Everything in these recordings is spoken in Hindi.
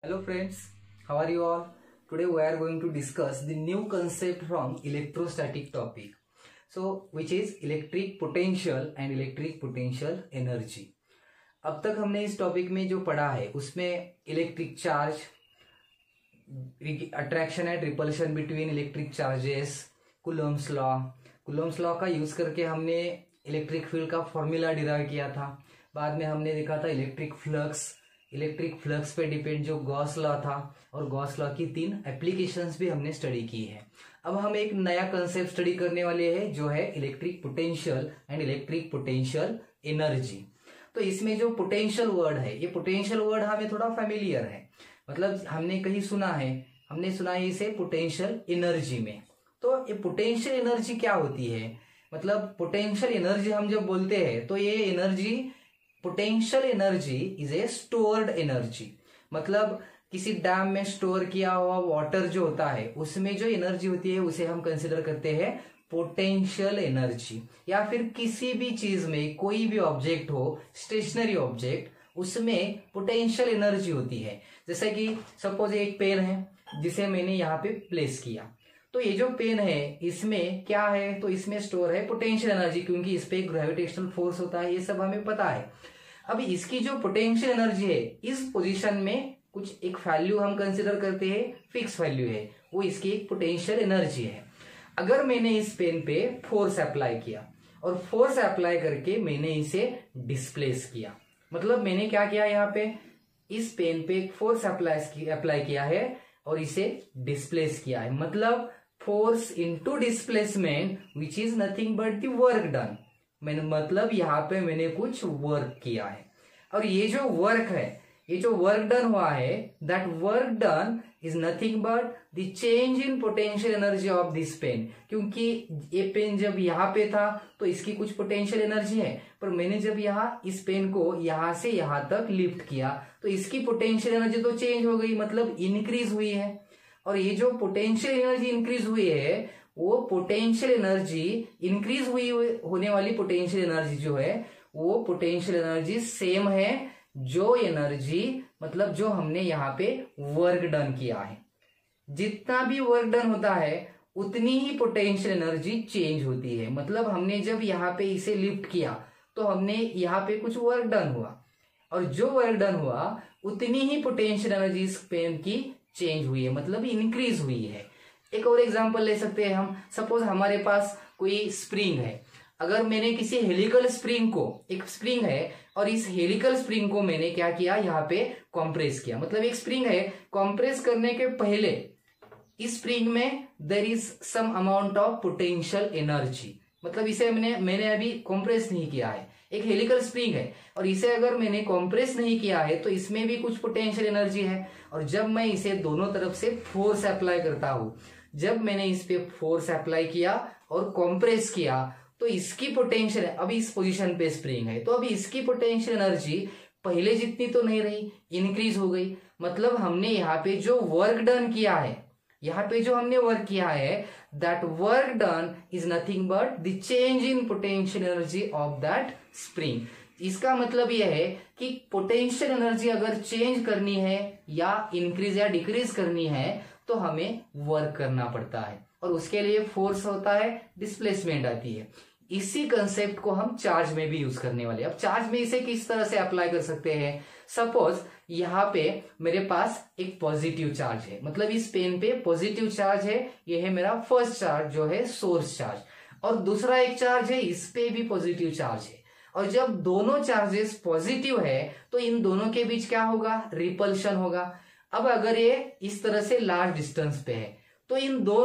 Hello friends, how are you all? Today we are going to discuss the new concept from electrostatic topic. So which is electric potential and electric potential energy. अब तक हमने इस टॉपिक में जो पढ़ा है उसमें electric charge, attraction and repulsion between electric charges, Coulomb's law का यूज करके हमने इलेक्ट्रिक फील्ड का फॉर्मूला डिराइव किया था। बाद में हमने देखा था इलेक्ट्रिक फ्लक्स पे डिपेंड जो गॉस लॉ था, और गॉस लॉ की 3 एप्लीकेशंस भी हमने स्टडी की है। अब हम एक नया कंसेप्ट स्टडी करने वाले हैं जो है electric potential and electric potential energy. तो इसमें जो पोटेंशियल वर्ड है, ये पोटेंशियल वर्ड हमें थोड़ा फेमिलियर है, मतलब हमने कहीं सुना है इसे पोटेंशियल एनर्जी में। तो ये पोटेंशियल एनर्जी क्या होती है, मतलब पोटेंशियल एनर्जी हम जब बोलते हैं तो ये energy, potential energy is a stored energy, मतलब किसी डैम में स्टोर किया हुआ वाटर जो होता है उसमें जो एनर्जी होती है उसे हम कंसिडर करते हैं पोटेंशियल एनर्जी। या फिर किसी भी चीज में कोई भी ऑब्जेक्ट हो, स्टेशनरी ऑब्जेक्ट, उसमें पोटेंशियल एनर्जी होती है। जैसे कि सपोज एक पेन है जिसे मैंने यहाँ पे प्लेस किया, तो ये जो पेन है इसमें क्या है, तो इसमें स्टोर है पोटेंशियल एनर्जी, क्योंकि इस पे ग्रेविटेशनल फोर्स होता है, ये सब हमें पता है। अब इसकी जो पोटेंशियल एनर्जी है इस पोजीशन में कुछ एक वैल्यू हम कंसिडर करते हैं, फिक्स वैल्यू है, वो इसकी एक पोटेंशियल एनर्जी है। अगर मैंने इस पेन पे फोर्स अप्लाई किया और फोर्स अप्लाई करके मैंने इसे डिस्प्लेस किया, मतलब मैंने क्या किया, यहाँ पे इस पेन पे फोर्स अप्लाई किया है और इसे डिस्प्लेस किया है, मतलब force into displacement which is nothing but the work done. मैंने मतलब यहाँ पे मैंने कुछ वर्क किया है, और ये जो वर्क है, ये जो वर्क डन हुआ है, that work done is nothing but the change in potential energy of this pen. क्योंकि ये पेन जब यहाँ पे था तो इसकी कुछ पोटेंशियल एनर्जी है, पर मैंने जब यहाँ इस पेन को यहाँ से यहाँ तक लिफ्ट किया तो इसकी पोटेंशियल एनर्जी तो चेंज हो गई, मतलब इंक्रीज हुई है। और ये जो पोटेंशियल एनर्जी इंक्रीज हुई है, वो पोटेंशियल एनर्जी इंक्रीज हुई होने वाली पोटेंशियल एनर्जी जो है वो पोटेंशियल एनर्जी सेम है जो एनर्जी, मतलब जो हमने यहाँ पे वर्क डन किया है। जितना भी वर्क डन होता है उतनी ही पोटेंशियल एनर्जी चेंज होती है, मतलब हमने जब यहाँ पे इसे लिफ्ट किया तो हमने यहाँ पे कुछ वर्क डन हुआ, और जो वर्क डन हुआ उतनी ही पोटेंशियल एनर्जी इस पेन की चेंज हुई है, मतलब इंक्रीज हुई है। एक और एग्जांपल ले सकते हैं हम, सपोज हमारे पास कोई स्प्रिंग है, अगर मैंने किसी हेलिकल स्प्रिंग को, एक स्प्रिंग है और इस हेलिकल स्प्रिंग को मैंने क्या किया, यहाँ पे कॉम्प्रेस किया, मतलब एक स्प्रिंग है, कॉम्प्रेस करने के पहले इस स्प्रिंग में there is some amount of potential energy, मतलब इसे मैंने अभी कॉम्प्रेस नहीं किया है, एक हेलिकल स्प्रिंग है और इसे अगर मैंने कॉम्प्रेस नहीं किया है तो इसमें भी कुछ पोटेंशियल एनर्जी है। और जब मैं इसे दोनों तरफ से फोर्स अप्लाई करता हूं, जब मैंने इस पे फोर्स अप्लाई किया और कॉम्प्रेस किया तो इसकी पोटेंशियल, अभी इस पोजीशन पे स्प्रिंग है तो अभी इसकी पोटेंशियल एनर्जी पहले जितनी तो नहीं रही, इंक्रीज हो गई। मतलब हमने यहाँ पे जो वर्क डन किया है, यहाँ पे जो हमने वर्क किया है, that work done is nothing but the change in potential energy of that spring. इसका मतलब यह है कि पोटेंशियल एनर्जी अगर चेंज करनी है या इंक्रीज या डिक्रीज करनी है तो हमें वर्क करना पड़ता है, और उसके लिए फोर्स होता है, डिस्प्लेसमेंट आती है। इसी कंसेप्ट को हम चार्ज में भी यूज करने वाले हैं। अब चार्ज में इसे किस तरह से अप्लाई कर सकते हैं, सपोज यहाँ पे मेरे पास एक पॉजिटिव चार्ज है, मतलब इस पेन पे पॉजिटिव चार्ज है, ये है मेरा फर्स्ट चार्ज जो है सोर्स चार्ज, और दूसरा एक चार्ज है इस पे भी पॉजिटिव चार्ज है। और जब दोनों चार्जेस पॉजिटिव है तो इन दोनों के बीच क्या होगा, रिपल्शन होगा। अब अगर ये इस तरह से लार्ज डिस्टेंस पे है तो इन दो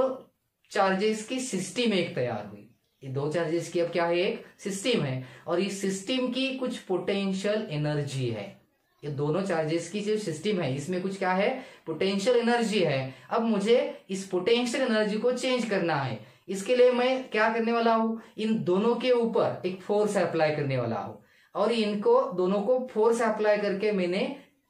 चार्जेस की सिस्टम एक तैयार हुई, ये दो चार्जेस की अब क्या है, एक सिस्टम है, और इस सिस्टम की कुछ पोटेंशियल एनर्जी है। ये दोनों चार्जेस की जो सिस्टम है इसमें कुछ क्या है, पोटेंशियल एनर्जी है। अब मुझे इस पोटेंशियल एनर्जी को चेंज करना है, इसके लिए मैं क्या करने वाला हूं, इन दोनों के ऊपर एक फोर्स अप्लाई करने वाला हूं, और इनको दोनों को फोर्स अप्लाई करके मैंने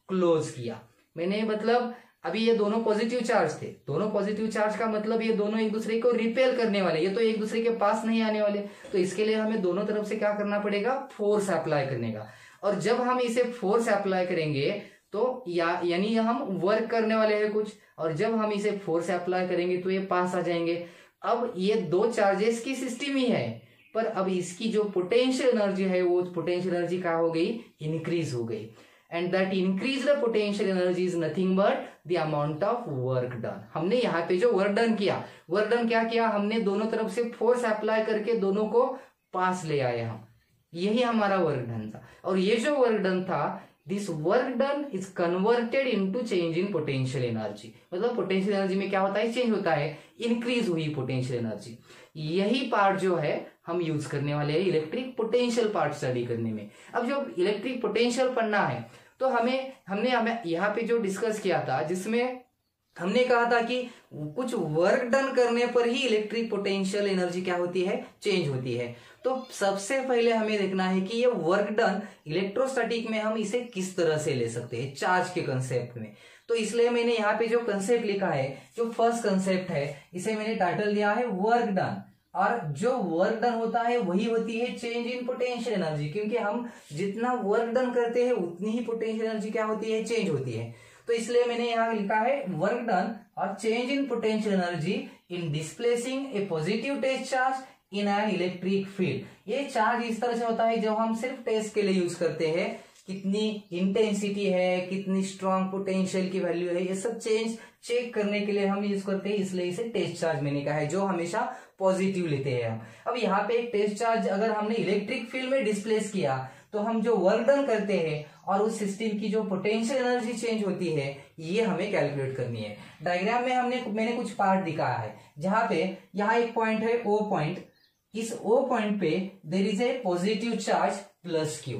क्लोज किया। मैंने मतलब अभी ये दोनों पॉजिटिव चार्ज थे, दोनों पॉजिटिव चार्ज का मतलब ये दोनों एक दूसरे को रिपेल करने वाले, ये तो एक दूसरे के पास नहीं आने वाले, तो इसके लिए हमें दोनों तरफ से क्या करना पड़ेगा, फोर्स अप्लाई करने का। और जब हम इसे फोर्स अप्लाई करेंगे तो तो यानी हम वर्क करने वाले हैं कुछ, और जब हम इसे फोर्स अप्लाई करेंगे तो ये पास आ जाएंगे। अब ये दो चार्जेस की सिस्टम ही है, पर अब इसकी जो पोटेंशियल एनर्जी है वो पोटेंशियल एनर्जी क्या हो गई, इंक्रीज हो गई। And that increased potential energy is nothing but the amount of work done. हमने यहाँ पे जो वर्क डन किया, वर्क डन क्या किया, हमने दोनों तरफ से फोर्स अप्लाई करके दोनों को पास ले आए हम, यही हमारा वर्क डन था। और ये जो वर्क डन था, this work done is converted into change in potential energy. मतलब पोटेंशियल एनर्जी में क्या होता है, चेंज होता है, इंक्रीज हुई पोटेंशियल एनर्जी। यही पार्ट जो है हम यूज करने वाले हैं इलेक्ट्रिक पोटेंशियल पार्ट स्टडी करने में। अब जब इलेक्ट्रिक पोटेंशियल पढ़ना है तो हमने यहाँ पे जो डिस्कस किया था, जिसमें हमने कहा था कि कुछ वर्क डन करने पर ही इलेक्ट्रिक पोटेंशियल एनर्जी क्या होती है, चेंज होती है। तो सबसे पहले हमें देखना है कि ये वर्क डन इलेक्ट्रोस्टैटिक में हम इसे किस तरह से ले सकते हैं, चार्ज के कंसेप्ट में। तो इसलिए मैंने यहाँ पे जो कंसेप्ट लिखा है, जो फर्स्ट कंसेप्ट है, इसे मैंने टाइटल दिया है वर्क डन। और जो वर्क डन होता है वही होती है चेंज इन पोटेंशियल एनर्जी, क्योंकि हम जितना वर्क डन करते हैं उतनी ही पोटेंशियल एनर्जी क्या होती है, चेंज होती है। तो इसलिए मैंने यहाँ लिखा है वर्क डन और change in potential energy in displacing a positive test charge in an electric field. ये चार्ज इस तरह से होता है जो हम सिर्फ टेस्ट के लिए यूज करते हैं, कितनी इंटेंसिटी है, कितनी स्ट्रॉन्ग पोटेंशियल की वैल्यू है, ये सब चेक करने के लिए हम यूज करते हैं, इसलिए इसे टेस्ट चार्ज मैंने कहा है, जो हमेशा पॉजिटिव लेते हैं हम। अब यहाँ पे एक टेस्ट चार्ज अगर हमने इलेक्ट्रिक फील्ड में डिस्प्लेस किया तो हम जो वर्क डन करते हैं और उस सिस्टम की जो पोटेंशियल एनर्जी चेंज होती है, ये हमें कैलकुलेट करनी है। डायग्राम में मैंने कुछ पार्ट दिखाया है, जहां पे यहाँ एक पॉइंट है O पॉइंट, इस O पॉइंट पे there is a positive charge plus Q,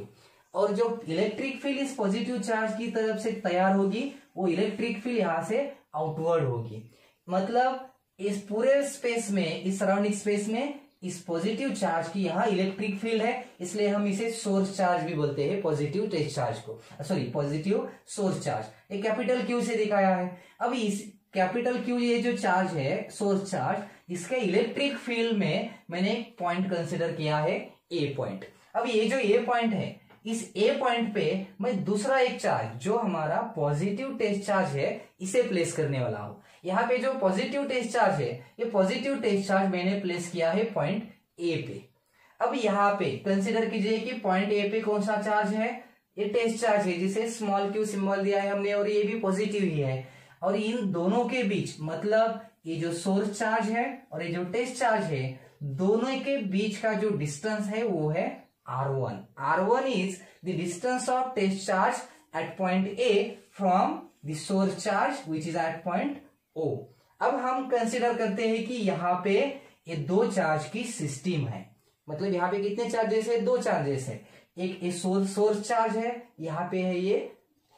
और जो इलेक्ट्रिक फील्ड इस पॉजिटिव चार्ज की तरफ से तैयार होगी, वो इलेक्ट्रिक फील्ड यहां से आउटवर्ड होगी। मतलब इस पूरे स्पेस में, इस सराउंडिंग स्पेस में इस पॉजिटिव चार्ज की यहाँ इलेक्ट्रिक फील्ड है, इसलिए हम इसे सोर्स चार्ज भी बोलते हैं, पॉजिटिव टेस्ट चार्ज को, सॉरी पॉजिटिव सोर्स चार्ज। एक कैपिटल Q से दिखाया है। अब इस कैपिटल Q ये जो चार्ज है, सोर्स चार्ज, इसके इलेक्ट्रिक फील्ड में मैंने एक पॉइंट कंसिडर किया है, A पॉइंट। अब ये जो A पॉइंट है, इस A पॉइंट पे मैं दूसरा एक चार्ज जो हमारा पॉजिटिव टेस्ट चार्ज है, इसे प्लेस करने वाला हूं। यहाँ पे जो पॉजिटिव टेस्ट चार्ज है, ये पॉजिटिव टेस्ट चार्ज मैंने प्लेस किया है पॉइंट A पे। अब यहाँ पे कंसिडर कीजिए कि पॉइंट A पे कौन सा चार्ज है, ये टेस्ट चार्ज है, जिसे स्मॉल q सिंबल दिया है हमने, और ये भी पॉजिटिव ही है। और इन दोनों के बीच, मतलब ये जो सोर्स चार्ज है और ये जो टेस्ट चार्ज है, दोनों के बीच का जो डिस्टेंस है वो है R1. R1 is the distance of test charge at point A from the source charge which is at point O. अब हम कंसिडर करते हैं कि यहाँ पे ये दो चार्ज की सिस्टम है। मतलब यहाँ पे कितने चार्जेस है, दो चार्जेस है। एक ये सोर्स चार्ज है, यहाँ पे है ये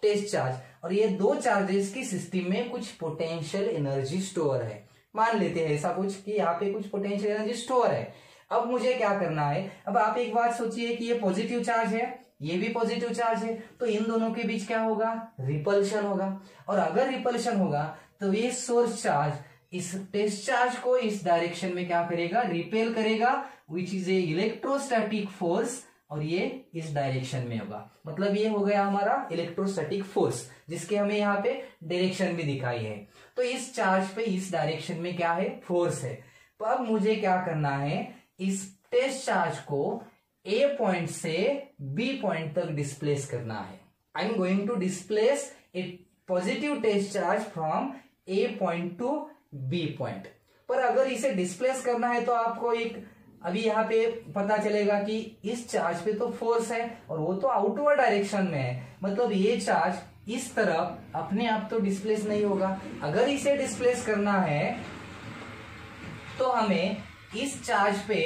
टेस्ट चार्ज, और ये दो चार्जेस की सिस्टम में कुछ पोटेंशियल एनर्जी स्टोर है। मान लेते हैं ऐसा कुछ कि यहाँ पे कुछ पोटेंशियल एनर्जी स्टोर है। अब मुझे क्या करना है, अब आप एक बात सोचिए कि ये पॉजिटिव चार्ज है, ये भी पॉजिटिव चार्ज है, तो इन दोनों के बीच क्या होगा, रिपल्शन होगा। और अगर रिपल्शन होगा तो ये सोर्स चार्ज इस टेस्ट चार्ज को इस डायरेक्शन में क्या करेगा, रिपेल करेगा, which is a electrostatic force, और ये इस डायरेक्शन में होगा। मतलब ये हो गया हमारा इलेक्ट्रोस्टैटिक फोर्स, जिसके हमें यहाँ पे डायरेक्शन भी दिखाई है। तो इस चार्ज पे इस डायरेक्शन में क्या है, फोर्स है। तो अब मुझे क्या करना है, इस टेस्ट चार्ज को A पॉइंट से B पॉइंट तक डिस्प्लेस करना है। I am going to displace a positive test charge from A point to B point. पर अगर इसे डिस्प्लेस करना है तो आपको एक अभी यहाँ पे पता चलेगा कि इस चार्ज पे तो फोर्स है और वो तो आउटवर्ड डायरेक्शन में है। मतलब ये चार्ज इस तरफ अपने आप तो डिस्प्लेस नहीं होगा। अगर इसे डिस्प्लेस करना है तो हमें इस चार्ज पे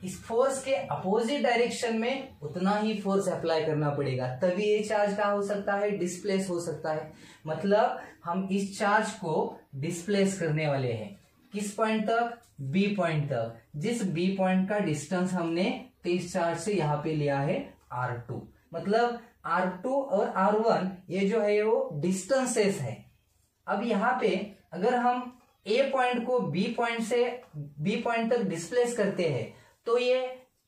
इस फोर्स के अपोजिट डायरेक्शन में उतना ही फोर्स अप्लाई करना पड़ेगा, तभी ये चार्ज क्या हो सकता है, डिस्प्लेस हो सकता है। मतलब हम इस चार्ज को डिस्प्लेस करने वाले हैं किस पॉइंट तक, B पॉइंट तक, जिस B पॉइंट का डिस्टेंस हमने इस चार्ज से यहाँ पे लिया है R2। मतलब R2 और R1 ये जो है वो डिस्टेंसेस है। अब यहाँ पे अगर हम A पॉइंट को B पॉइंट से B पॉइंट तक डिस्प्लेस करते हैं तो ये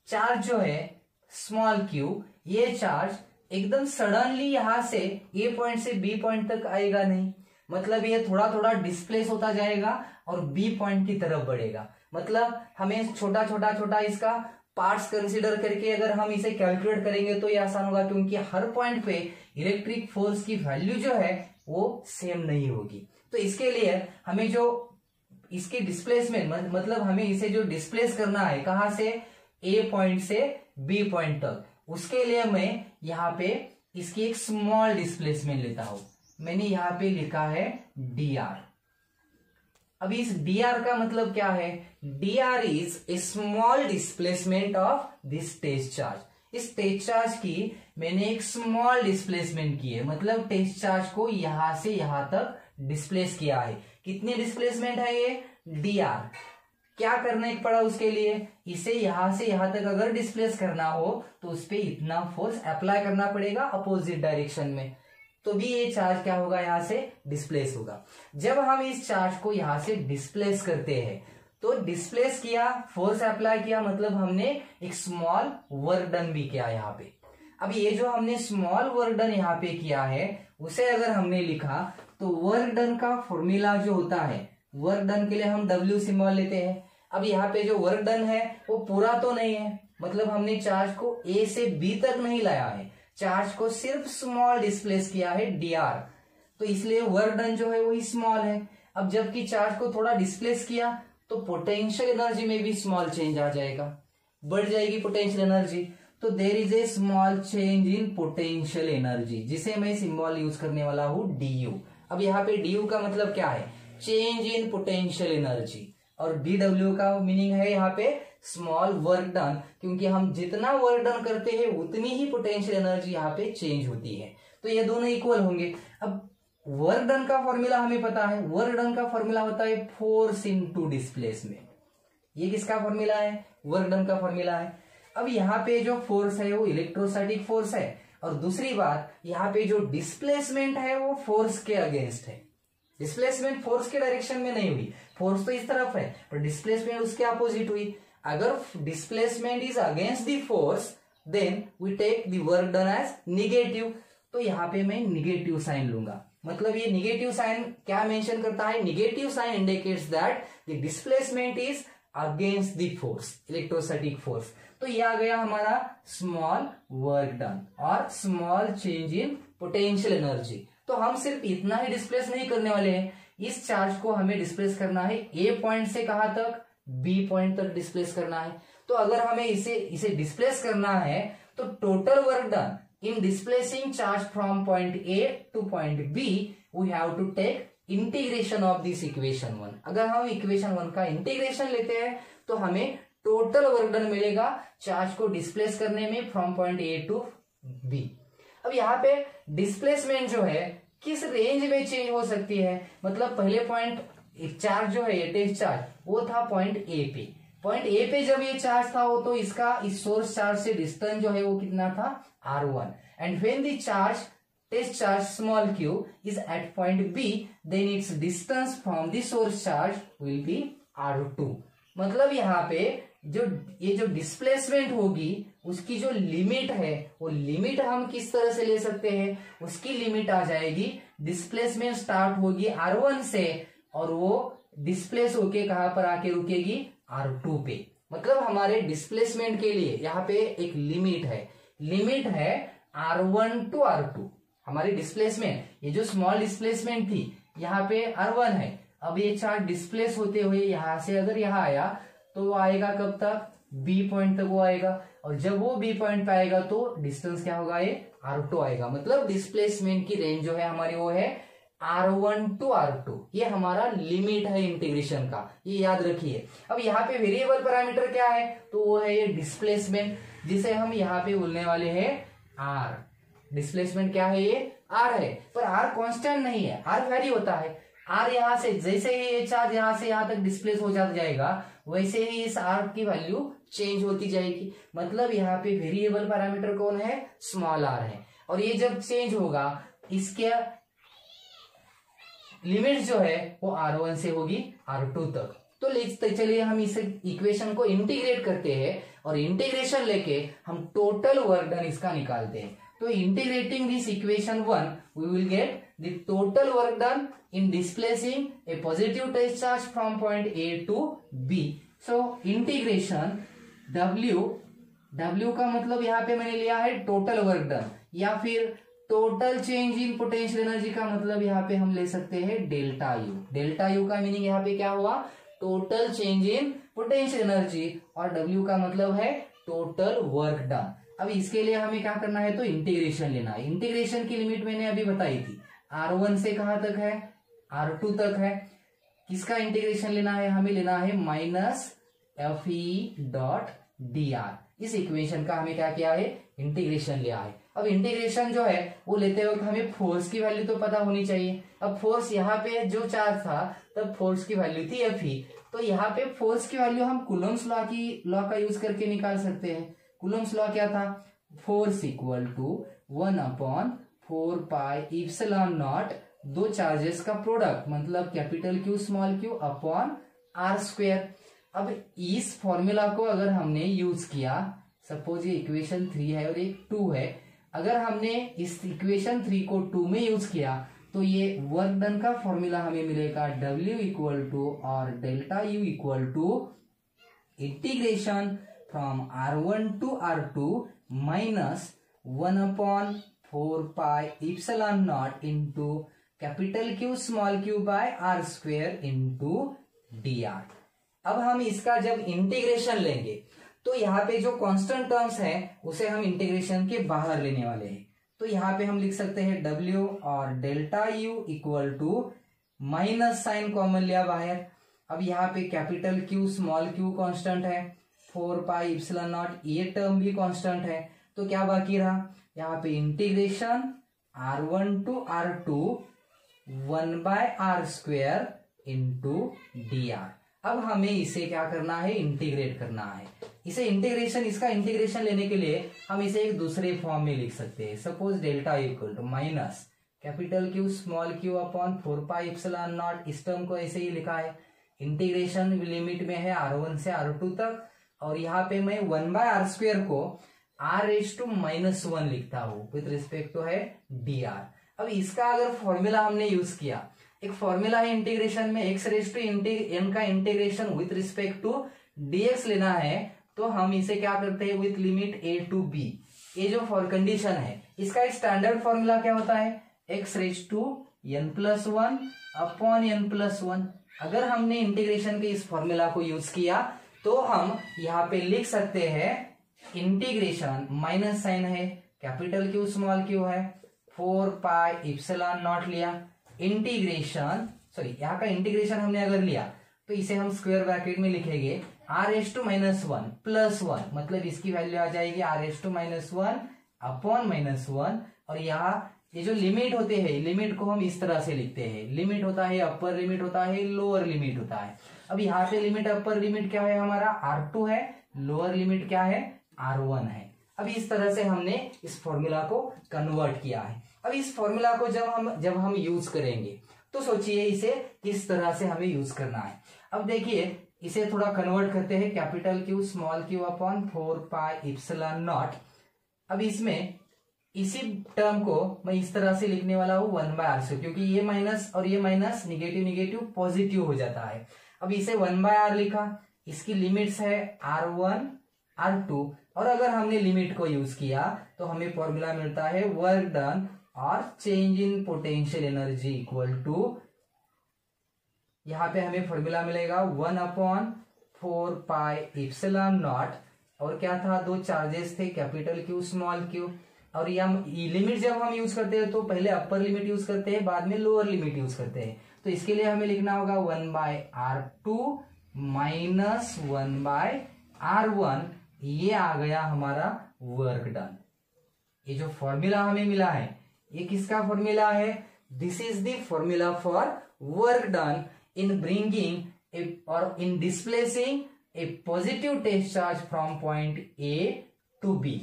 चार्ज जो है स्मॉल q, ये चार्ज एकदम सडनली यहाँ से ए पॉइंट से बी पॉइंट तक आएगा नहीं, मतलब ये थोड़ा थोड़ा डिस्प्लेस होता जाएगा और बी पॉइंट की तरफ बढ़ेगा। मतलब हमें छोटा छोटा छोटा इसका पार्ट्स कंसीडर करके अगर हम इसे कैलकुलेट करेंगे तो ये आसान होगा, क्योंकि हर पॉइंट पे इलेक्ट्रिक फोर्स की वैल्यू जो है वो सेम नहीं होगी। तो इसके लिए हमें जो इसकी डिस्प्लेसमेंट मतलब हमें इसे जो डिस्प्लेस करना है कहां से, ए पॉइंट से बी पॉइंट तक, उसके लिए मैं यहाँ पे इसकी एक स्मॉल डिस्प्लेसमेंट लेता हूं। मैंने यहाँ पे लिखा है dr। अभी इस dr का मतलब क्या है, dr is a small displacement of this test charge. इस टेस्ट चार्ज की मैंने एक स्मॉल डिस्प्लेसमेंट की है, मतलब टेस्ट चार्ज को यहां से यहां तक डिस्प्लेस किया है। कितनी डिस्प्लेसमेंट है ये, dr। क्या करने पड़ा उसके लिए, इसे यहां से यहां तक अगर डिस्प्लेस करना हो तो उस पर इतना फोर्स अप्लाई करना पड़ेगा अपोजिट डायरेक्शन में, तो भी ये चार्ज क्या होगा, यहां से डिस्प्लेस होगा। जब हम इस चार्ज को यहां से डिस्प्लेस करते हैं तो डिस्प्लेस किया, फोर्स अप्लाई किया, मतलब हमने एक स्मॉल वर्क डन भी किया यहाँ पे। अब ये जो हमने स्मॉल वर्क डन यहाँ पे किया है उसे अगर हमने लिखा तो वर्क डन का फॉर्मूला जो होता है, वर्क डन के लिए हम W सिंबल लेते हैं। अब यहाँ पे जो वर्क डन है वो पूरा तो नहीं है, मतलब हमने चार्ज को A से B तक नहीं लाया है, चार्ज को सिर्फ स्मॉल डिस्प्लेस किया है dr, तो इसलिए वर्क डन जो है वही स्मॉल है। अब जबकि चार्ज को थोड़ा डिस्प्लेस किया तो पोटेंशियल एनर्जी में भी स्मॉल चेंज आ जाएगा, बढ़ जाएगी पोटेंशियल एनर्जी। तो there is a small change in potential energy, जिसे मैं सिंबल यूज करने वाला हूं du। अब यहाँ पे du का मतलब क्या है, चेंज इन पोटेंशियल एनर्जी, और dw का मीनिंग है यहाँ पे स्मॉल वर्क डन, क्योंकि हम जितना वर्क डन करते हैं उतनी ही पोटेंशियल एनर्जी यहाँ पे चेंज होती है, तो ये दोनों इक्वल होंगे। अब वर्क डन का फॉर्मूला हमें पता है, वर्क डन का फॉर्मूला होता है फोर्स इनटू डिस्प्लेसमेंट। ये किसका फॉर्मूला है, वर्क डन का फॉर्मूला है। अब यहाँ पे जो फोर्स है वो इलेक्ट्रोस्टैटिक फोर्स है, और दूसरी बात यहाँ पे जो डिस्प्लेसमेंट है वो फोर्स के अगेंस्ट है। डिस्प्लेसमेंट फोर्स के डायरेक्शन में नहीं हुई, फोर्स तो इस तरफ है पर डिस्प्लेसमेंट उसके अपोजिट हुई। अगर displacement is against the force then we take the work done as negative, तो यहाँ पे मैं निगेटिव साइन लूंगा। मतलब ये निगेटिव साइन क्या मेंशन करता है, negative sign indicates that the displacement is against the force, electrostatic force. तो ये आ गया हमारा स्मॉल वर्क डन और small change in potential energy. तो हम सिर्फ इतना ही डिस्प्लेस नहीं करने वाले हैं, इस चार्ज को हमें डिस्प्लेस करना है ए पॉइंट से कहां तक, बी पॉइंट तक डिस्प्लेस करना है। तो अगर हमें इसे डिस्प्लेस करना है तो total work done in displacing charge from point A to point B we have to take integration of this equation 1। अगर हम इक्वेशन 1 का इंटीग्रेशन लेते हैं तो हमें टोटल वर्क डन मिलेगा चार्ज को डिस्प्लेस करने में from point A to B. अब यहाँ पे डिस्प्लेसमेंट जो है किस रेंज में चेंज हो सकती है, मतलब पहले पॉइंट चार्ज जो है ये टेस्ट चार्ज वो था पॉइंट ए पे, पॉइंट ए पे जब ये चार्ज था वो तो इसका इस सोर्स चार्ज से डिस्टेंस जो है वो कितना था r1, and when the charge test charge small q is at point b then its distance from the source charge will be r2। मतलब यहाँ पे ये जो डिस्प्लेसमेंट होगी उसकी जो लिमिट है वो लिमिट हम किस तरह से ले सकते हैं, उसकी लिमिट आ जाएगी, डिस्प्लेसमेंट स्टार्ट होगी r1 से और वो डिस्प्लेस होके कहां पर आके रुकेगी, r2 पे। मतलब हमारे डिस्प्लेसमेंट के लिए यहाँ पे एक लिमिट है r1 टू r2। हमारी डिस्प्लेसमेंट, ये जो स्मॉल डिस्प्लेसमेंट थी यहाँ पे r1 है, अब ये चार्ज डिस्प्लेस होते हुए यहां से अगर यहाँ आया तो वो आएगा कब तक, बी पॉइंट तक वो आएगा, और जब वो बी पॉइंट पे आएगा तो डिस्टेंस क्या होगा, ये r2 आएगा। मतलब डिस्प्लेसमेंट की रेंज जो है हमारी वो है r1 टू r2। ये हमारा लिमिट है इंटीग्रेशन का, ये याद रखिए। अब यहाँ पे वेरिएबल पैरामीटर क्या है, तो वो है ये डिस्प्लेसमेंट, जिसे हम यहाँ पे बोलने वाले हैं r। डिस्प्लेसमेंट क्या है, ये r है, पर r कांस्टेंट नहीं है, r वेरी होता है। r यहाँ से जैसे ही ये चार्ज यहाँ से यहाँ तक डिस्प्लेस हो जाएगा वैसे ही इस r की वैल्यू चेंज होती जाएगी। मतलब यहाँ पे वेरिएबल पैरामीटर कौन है, स्मॉल r है, और ये जब चेंज होगा इसके लिमिट जो है वो r1 से होगी r2 तक। तो चलिए हम इस इक्वेशन को इंटीग्रेट करते हैं और इंटीग्रेशन लेके हम टोटल वर्क डन इसका निकालते हैं। तो integrating this equation 1 we will get the total work done in displacing a positive test charge from point A to B. So integration W का मतलब यहाँ पे मैंने लिया है टोटल वर्क डन, या फिर total change in potential energy का मतलब यहाँ पे हम ले सकते हैं डेल्टा यू। डेल्टा यू का मीनिंग यहाँ पे क्या हुआ, total change in potential energy, और W का मतलब है टोटल वर्क डन। अब इसके लिए हमें क्या करना है, तो इंटीग्रेशन लेना है। इंटीग्रेशन की लिमिट मैंने अभी बताई थी, R1 से कहां तक है, R2 तक है। किसका इंटीग्रेशन लेना है, हमें लेना है माइनस FE.dr। इस इक्वेशन का हमें क्या किया है, इंटीग्रेशन लिया है। अब इंटीग्रेशन जो है वो लेते वक्त हमें फोर्स की वैल्यू तो पता होनी चाहिए। अब फोर्स यहाँ पे जो चार्ज था तब फोर्स की वैल्यू थी Fe, तो यहाँ पे फोर्स की वैल्यू हम कूलम्स लॉ का यूज करके निकाल सकते हैं। कूलम्स लॉ क्या था, force equal to 1/4 pi epsilon naught, दो चार्जेस का प्रोडक्ट मतलब capital Q small q upon r²। अब इस फॉर्मूला को अगर हमने यूज किया, सपोज ये इक्वेशन 3 है और एक 2 है, अगर हमने इस इक्वेशन 3 को 2 में यूज किया तो ये वर्क डन का फॉर्मूला हमें मिलेगा W इक्वल टू और delta U equal to integration from R1 to R2 minus 1/4 pi epsilon not into capital Q small q by r² into dr। अब हम इसका जब इंटीग्रेशन लेंगे तो यहाँ पे जो कांस्टेंट टर्म्स है उसे हम इंटीग्रेशन के बाहर लेने वाले हैं। तो यहाँ पे हम लिख सकते हैं W और delta U equal to minus sign common लिया बाहर। अब यहाँ पे capital Q small q constant है, 4 पाई इप्सिलॉन नॉट ये टर्म भी कांस्टेंट है, तो क्या बाकी रहा यहाँ पे integration R1 to R2 1/r² into dr। अब हमें इसे क्या करना है, इंटीग्रेट करना है। इसे इंटीग्रेशन, इसका इंटीग्रेशन लेने के लिए हम इसे एक दूसरे फॉर्म में लिख सकते हैं। Suppose delta equal to minus capital Q small q upon 4 pi epsilon naught, इस टर्म को ऐसे ही लिखा है। इंटीग्रेशन लिमिट में है R1 से R2 तक, और यहाँ पे मैं 1/r² को r⁻⁻1 लिखता हूँ विथ रिस्पेक्ट टू है dr। अब इसका अगर फॉर्मूला हमने यूज किया, एक फॉर्मूला है इंटीग्रेशन में x⁻n का integration with respect to dx लेना है, तो हम इसे क्या करते हैं with limit a to b। ये जो फॉर कंडीशन है इसका एक स्टैंडर्ड फॉर्मूला क्या होता है, x⁻n+1 अपॉन n+1। अगर हमने इंटीग्रेशन के इस फॉर्मूला को यूज किया तो हम यहाँ पे लिख सकते हैं इंटीग्रेशन, माइनस साइन है, कैपिटल Q स्मॉल q है, 4 पाई इप्सिलॉन नॉट लिया, इंटीग्रेशन यहाँ का इंटीग्रेशन हमने अगर लिया तो इसे हम स्क्वायर ब्रैकेट में लिखेंगे r⁻1 प्लस 1, मतलब इसकी वैल्यू आ जाएगी r⁻1 अपॉन -1। और यहाँ ये जो लिमिट होते हैं, लिमिट को हम इस तरह से लिखते हैं, लिमिट होता है अपर लिमिट होता है, लोअर लिमिट होता है। अब यहाँ पे लिमिट, अपर लिमिट क्या है हमारा r2 है, लोअर लिमिट क्या है r1 है। अब इस तरह से हमने इस फॉर्मूला को कन्वर्ट किया है। अब इस फॉर्मूला को जब हम यूज करेंगे तो सोचिए इसे किस तरह से हमें यूज करना है। अब देखिए इसे थोड़ा कन्वर्ट करते हैं, capital Q small q upon 4 pi epsilon not. अब इसमें इसी टर्म को मैं इस तरह से लिखने वाला हूं 1/r², क्योंकि ये माइनस और ये माइनस निगेटिव निगेटिव पॉजिटिव हो जाता है। अब इसे 1/r लिखा, इसकी लिमिट्स है R1 R2, और अगर हमने लिमिट को यूज किया तो हमें फॉर्मूला मिलता है वर्क डन और change in potential energy equal to, यहाँ पे हमें फॉर्मूला मिलेगा 1/4 पाई इप्सिलॉन नॉट, और क्या था, दो चार्जेस थे कैपिटल Q स्मॉल q। और ये लिमिट जब हम यूज करते हैं तो पहले अपर लिमिट यूज करते हैं, बाद में लोअर लिमिट यूज करते हैं। तो इसके लिए हमें लिखना होगा 1/r2 माइनस 1/r1, ये आ गया हमारा वर्क डन। ये जो फॉर्मूला हमें मिला है ये किसका फॉर्मूला है, this is the formula for work done in bringing और in displacing a positive test charge from point A to B।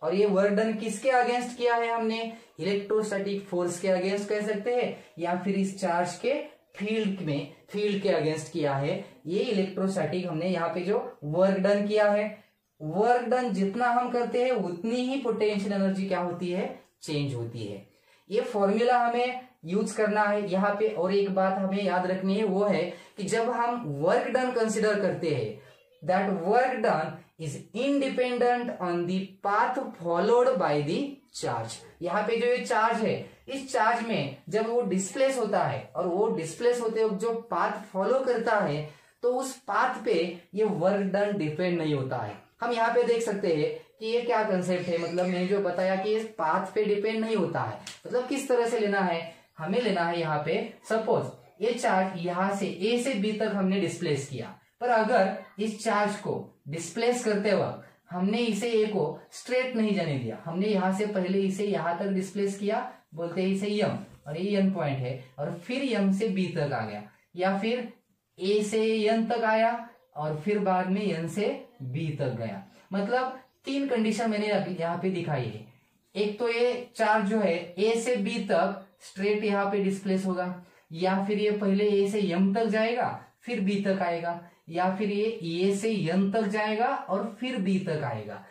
और ये वर्क डन किसके अगेंस्ट किया है हमने, इलेक्ट्रोस्टैटिक फोर्स के अगेंस्ट कह सकते हैं, या फिर इस चार्ज के फील्ड के अगेंस्ट किया है। ये इलेक्ट्रोस्टैटिक हमने यहाँ पे जो वर्क डन किया है। वर्क डन जितना हम करते हैं उतनी ही पोटेंशियल एनर्जी क्या होती है, चेंज होती है। ये फॉर्मूला हमें यूज करना है यहाँ पे। और एक बात हमें याद रखनी है, वो है कि जब हम वर्क डन कंसिडर करते हैं, that work done is independent on the path followed by the charge. यहाँ पे जो ये चार्ज है, इस चार्ज में जब वो डिस्प्लेस होता है और वो डिस्प्लेस होते वक्त जो पाथ फॉलो करता है, तो उस पाथ पे ये वर्क डन डिपेंड नहीं होता है। हम यहाँ पे देख सकते हैं कि ये क्या कंसेप्ट है, मतलब मैंने जो बताया कि इस पाथ पे डिपेंड नहीं होता है। मतलब किस तरह से लेना है, हमें लेना है यहाँ पे, सपोज ये चार्ज यहाँ से ए से बी तक हमने डिस्प्लेस किया, पर अगर इस चार्ज को डिस्प्लेस करते वक्त हमने इसे ए को स्ट्रेट नहीं जाने दिया, हमने यहाँ से पहले इसे यहाँ तक डिस्प्लेस किया, बोलते हैं इसे यम, और ये एन पॉइंट है, और फिर यम से बी तक आ गया, या फिर ए से एन तक आया और फिर बाद में एन से बी तक गया। मतलब 3 कंडीशन मैंने यहाँ पे दिखाई है। एक तो ये चार्ज जो है ए से बी तक स्ट्रेट यहाँ पे डिस्प्लेस होगा, या फिर ये पहले ए से एम तक जाएगा फिर बी तक आएगा, या फिर ये ए से एन तक जाएगा और फिर बी तक आएगा।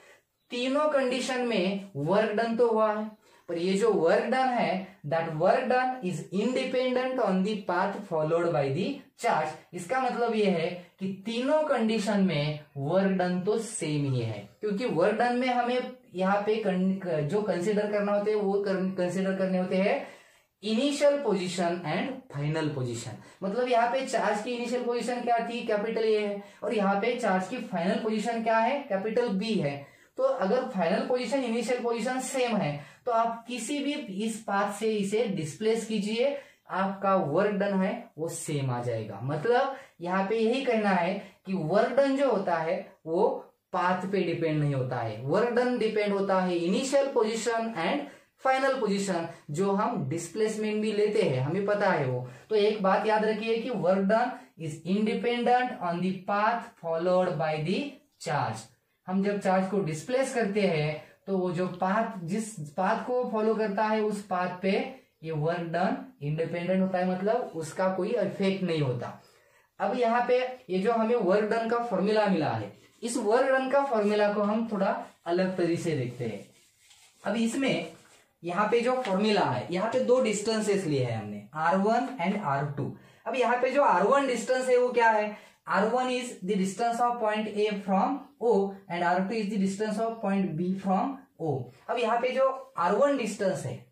तीनों कंडीशन में वर्क डन तो हुआ है, पर ये जो वर्क डन है, that work done is independent on the path followed by the charge. इसका मतलब ये है कि तीनों कंडीशन में वर्क डन तो सेम ही है, क्योंकि वर्क डन में हमें यहाँ पे जो कंसिडर करना होते हैं वो कंसिडर करने होते हैं initial position and final position. मतलब यहाँ पे चार्ज की इनिशियल पोजीशन क्या थी, कैपिटल ए है, और यहाँ पे चार्ज की फाइनल पोजीशन क्या है, कैपिटल बी है। तो अगर final position initial position same है, तो आप किसी भी इस पाथ से इसे डिस्प्लेस कीजिए, आपका वर्क डन है वो सेम आ जाएगा। मतलब यहाँ पे यही कहना है कि वर्क डन जो होता है वो पाथ पे डिपेंड नहीं होता है, वर्क डन डिपेंड होता है initial position and final position, जो हम डिस्प्लेसमेंट भी लेते हैं, हमें पता है वो। तो एक बात याद रखिए कि work done is independent on the path followed by the charge. हम जब चार्ज को डिस्प्लेस करते हैं तो वो जो पाथ, जिस पाथ को फॉलो करता है उस पाथ पे ये वर्क डन इंडिपेंडेंट होता है, मतलब उसका कोई इफेक्ट नहीं होता। अब यहाँ पे ये जो हमें वर्क डन का फॉर्मूला मिला है, इस वर्क डन का फॉर्मूला को हम थोड़ा अलग तरीके से देखते हैं। अब इसमें यहाँ पे जो फॉर्मूला है, यहाँ पे 2 डिस्टेंसेस लिए हैं हमने, R1 एंड R2। अब यहाँ पे जो R1 डिस्टेंस है वो क्या है, R1 is the distance of point A from O and R2 is the distance of point B from O। अब यहाँ पे जो R1 डिस्टेंस है,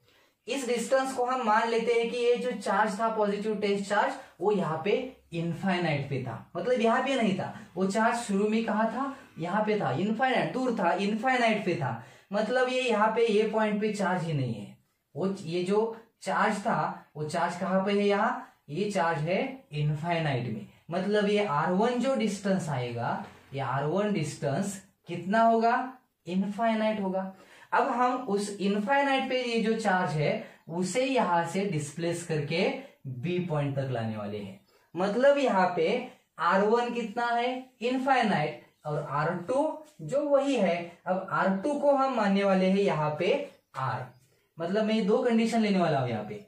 इस डिस्टेंस को हम मान लेते हैं कि ये जो चार्ज था, पॉजिटिव टेस्ट चार्ज, वो यहाँ पे इनफाइनाइट पे था। मतलब यहाँ पे नहीं था, वो चार्ज शुरू में कहाँ था, यहाँ पे था, इनफाइनाइट दूर था, इनफाइनाइट पे था। मतलब ये यहाँ पे ये पॉइंट पे चार्ज ही नहीं है, वो ये जो चार्ज था वो चार्ज कहाँ पे है, यहाँ ये चार्ज है इनफाइनाइट में। मतलब ये R1 जो डिस्टेंस आएगा, ये R1 डिस्टेंस कितना होगा, इनफाइनाइट होगा। अब हम उस इनफाइनाइट पे ये जो चार्ज है उसे यहां से डिस्प्लेस करके B पॉइंट तक लाने वाले हैं। मतलब यहाँ पे R1 कितना है, इनफाइनाइट, और R2 जो वही है। अब R2 को हम मानने वाले हैं यहाँ पे R। मतलब मैं 2 कंडीशन लेने वाला हूं यहाँ पे,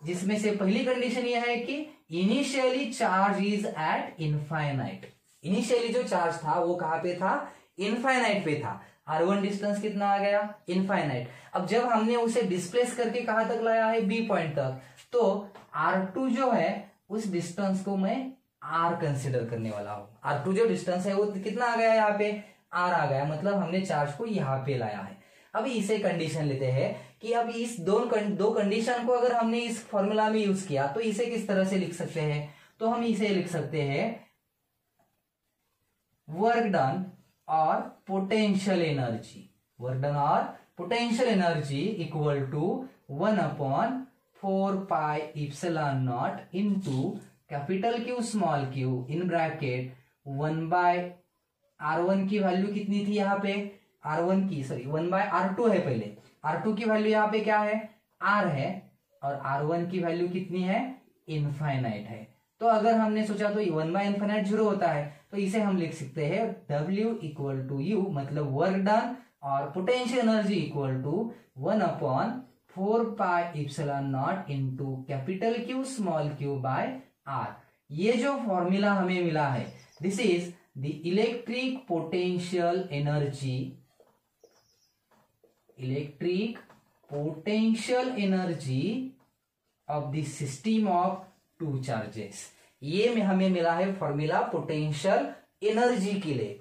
जिसमें से पहली कंडीशन यह है कि initially charge is eight infinite. Initially जो चार्ज था वो कहां पे था, इनफाइनाइट पे था। R1 डिस्टेंस कितना आ गया, इनफाइनाइट। अब जब हमने उसे डिस्प्लेस करके कहां तक लाया है, B पॉइंट तक, तो R2 जो है उस डिस्टेंस को मैं R कंसिडर करने वाला हूं। R2 जो डिस्टेंस है वो कितना आ गया, यहाँ पे R आ गया। मतलब हमने चार्ज को यहाँ पे लाया है। अभी इसे कंडीशन लेते हैं कि अब इस दो कंडीशन को अगर हमने इस फॉर्मूला में यूज किया तो इसे किस तरह से लिख सकते हैं, तो हम इसे लिख सकते हैं वर्क डन और पोटेंशियल एनर्जी। वर्क डन और potential energy equal to 1/4 pi epsilon naught into capital Q small q in bracket 1/R1 की वैल्यू कितनी थी यहाँ पे, R1 की 1/R2 है। पहले R2 की वैल्यू यहाँ पे क्या है, R है, और R1 की वैल्यू कितनी है, इनफाइनाइट है। तो अगर हमने सोचा तो 1/इनफाइनाइट 0 होता है, तो इसे हम लिख सकते हैं W इक्वल टू U, मतलब वर्क डन और potential energy equal to 1/4 pi epsilon naught into capital Q small q by R। ये जो फॉर्मूला हमें मिला है, this is the electric potential energy of the system of two charges. ये में हमें मिला है फॉर्मूला पोटेंशियल एनर्जी के लिए।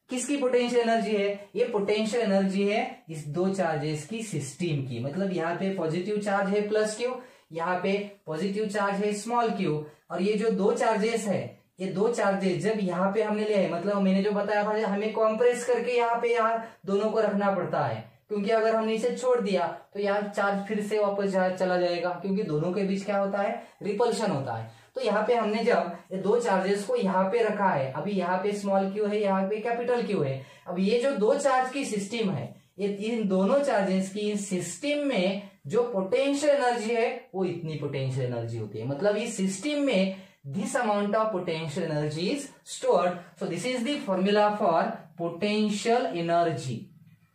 किसकी पोटेंशियल एनर्जी है? ये पोटेंशियल एनर्जी है इस दो चार्जेस की सिस्टम की। मतलब यहाँ पे पॉजिटिव चार्ज है प्लस क्यू, यहाँ पे पॉजिटिव चार्ज है स्मॉल क्यू, और ये जो दो चार्जेस है, ये दो चार्जेस जब यहाँ पे हमने लिए है, मतलब मैंने जो बताया था हमें कॉम्प्रेस करके यहाँ पे दोनों को रखना पड़ता है, क्योंकि अगर हमने इसे छोड़ दिया तो यहाँ चार्ज फिर से वापस चला जाएगा, क्योंकि दोनों के बीच क्या होता है? रिपल्शन होता है। तो यहाँ पे हमने जब ये दो चार्जेस को यहाँ पे रखा है, अभी यहाँ पे स्मॉल क्यू है, यहाँ पे कैपिटल क्यू है। अब ये जो दो चार्ज की सिस्टम है, ये इन दोनों चार्जेस की सिस्टम में जो पोटेंशियल एनर्जी है वो इतनी पोटेंशियल एनर्जी होती है। मतलब इस सिस्टम में this amount of potential energy is stored. So this is the formula for potential energy.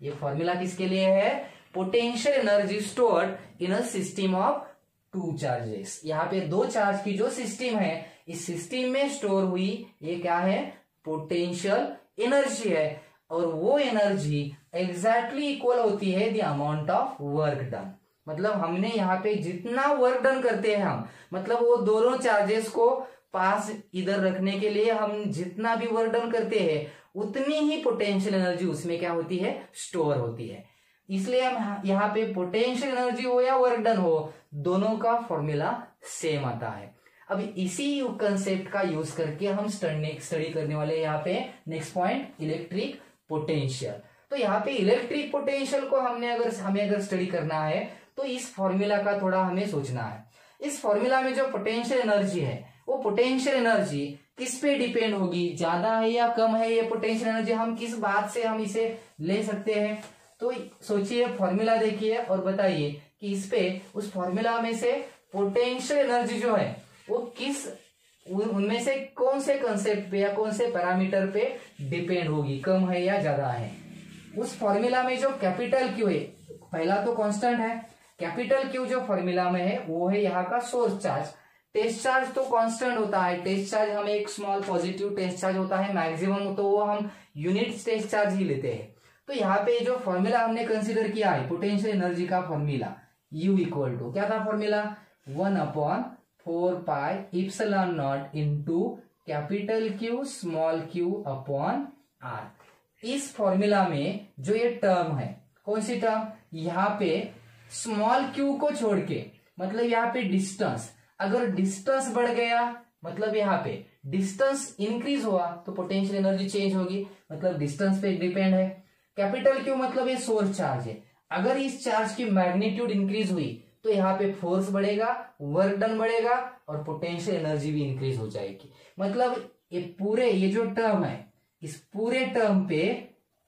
ये फॉर्मूला किसके लिए है? Potential energy stored in a system of two charges. यहाँ पे दो चार्ज की जो सिस्टम है, इस सिस्टम में स्टोर हुई ये क्या है? पोटेंशियल एनर्जी है, और वो एनर्जी एग्जैक्टली इक्वल होती है the amount of work done. मतलब हमने यहाँ पे जितना वर्क डन करते हैं हम, मतलब वो दोनों चार्जेस को पास इधर रखने के लिए हम जितना भी वर्क डन करते हैं, उतनी ही पोटेंशियल एनर्जी उसमें क्या होती है? स्टोर होती है। इसलिए हम यहाँ पे पोटेंशियल एनर्जी हो या वर्क डन हो, दोनों का फॉर्मूला सेम आता है। अब इसी कंसेप्ट का यूज करके हम स्टडी करने वाले यहाँ पे नेक्स्ट पॉइंट, इलेक्ट्रिक पोटेंशियल। तो यहाँ पे इलेक्ट्रिक पोटेंशियल को हमें अगर स्टडी करना है तो इस फॉर्मूला का थोड़ा हमें सोचना है। इस फॉर्मूला में जो पोटेंशियल एनर्जी है, वो पोटेंशियल एनर्जी किस पे डिपेंड होगी? ज्यादा है या कम है ये पोटेंशियल एनर्जी? हम किस बात से हम इसे ले सकते हैं? तो सोचिए, फॉर्मूला देखिए और बताइए कि इस पे, उस फॉर्मूला में से पोटेंशियल एनर्जी जो है वो उनमें से कौन से कंसेप्ट पे या कौन से पैरामीटर पे डिपेंड होगी, कम है या ज्यादा है? उस फॉर्मूला में जो कैपिटल क्यू है, पहला तो कांस्टेंट है, कैपिटल क्यू जो फॉर्मूला में है वो है यहाँ का सोर्स चार्ज। टेस्ट चार्ज तो कांस्टेंट होता है, टेस्ट चार्ज हमें एक स्मॉल पॉजिटिव टेस्ट चार्ज होता है, मैक्सिमम तो वो हम यूनिट टेस्ट चार्ज ही लेते हैं। तो यहाँ पे जो फॉर्मूला हमने कंसीडर किया है पोटेंशियल एनर्जी का फॉर्मूला, U इक्वल टू क्या था formula? 1/4 pi epsilon not into capital Q small q upon R। इस फॉर्मूला में जो ये टर्म है, कौन सी टर्म? यहाँ पे स्मॉल q को छोड़ के, मतलब यहाँ पे डिस्टेंस, अगर डिस्टेंस बढ़ गया मतलब यहाँ पे डिस्टेंस इंक्रीज हुआ तो पोटेंशियल एनर्जी चेंज होगी, मतलब डिस्टेंस पे डिपेंड है। कैपिटल क्यू मतलब ये सोर्स चार्ज है, अगर इस चार्ज की मैग्नीट्यूड इंक्रीज हुई तो यहाँ पे फोर्स बढ़ेगा, वर्क डन बढ़ेगा और पोटेंशियल एनर्जी भी इंक्रीज हो जाएगी। मतलब ये जो टर्म है, इस पूरे टर्म पे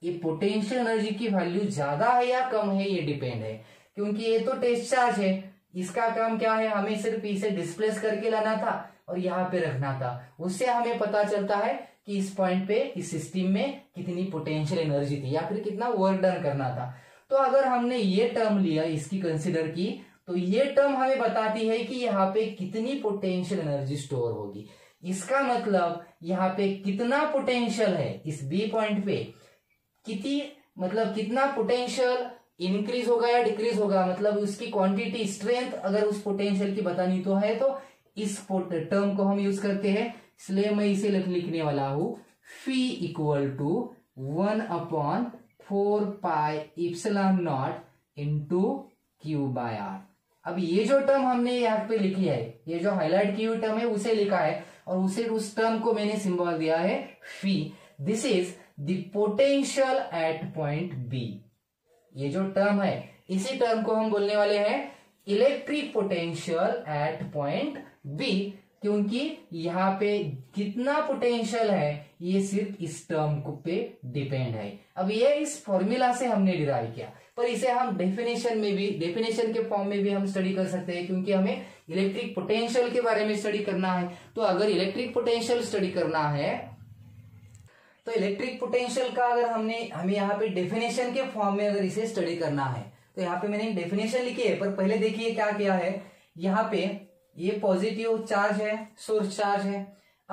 ये पोटेंशियल एनर्जी की वैल्यू ज्यादा है या कम है ये डिपेंड है, क्योंकि ये तो टेस्ट चार्ज है, इसका काम क्या है? हमें सिर्फ इसे डिस्प्लेस करके लाना था और यहाँ पे रखना था। उससे हमें पता चलता है कि इस पॉइंट पे इस सिस्टम में कितनी पोटेंशियल एनर्जी थी या फिर कितना वर्क डन करना था। तो अगर हमने ये टर्म लिया, इसकी कंसिडर की, तो ये टर्म हमें बताती है कि यहाँ पे कितनी पोटेंशियल एनर्जी स्टोर होगी। इसका मतलब यहाँ पे कितना पोटेंशियल है इस बी पॉइंट पे, कितना पोटेंशियल इंक्रीज होगा या डिक्रीज होगा, मतलब उसकी क्वांटिटी, स्ट्रेंथ अगर उस पोटेंशियल की बतानी तो है तो इस टर्म को हम यूज करते हैं। इसलिए मैं इसे लिखने वाला हूं phi equal to 1/4 pi epsilon not into q by r. अब ये जो टर्म हमने यहाँ पे लिखी है, ये जो हाईलाइट की हुई टर्म है उसे लिखा है और उस टर्म को मैंने सिंबल दिया है phi. This is the potential at point B. ये जो टर्म है, इसी टर्म को हम बोलने वाले हैं electric potential at point B, क्योंकि यहाँ पे कितना पोटेंशियल है ये सिर्फ इस टर्म को पे डिपेंड है। अब ये इस फॉर्मूला से हमने डिराइव किया, पर इसे हम डेफिनेशन के फॉर्म में भी हम स्टडी कर सकते हैं, क्योंकि हमें इलेक्ट्रिक पोटेंशियल के बारे में स्टडी करना है। तो अगर इलेक्ट्रिक पोटेंशियल स्टडी करना है तो इलेक्ट्रिक पोटेंशियल का अगर हमें यहाँ पे डेफिनेशन के फॉर्म में अगर इसे स्टडी करना है तो यहाँ पे मैंने डेफिनेशन लिखी है, पर पहले देखिए क्या किया है। यहाँ पे ये पॉजिटिव चार्ज है, सोर्स चार्ज है।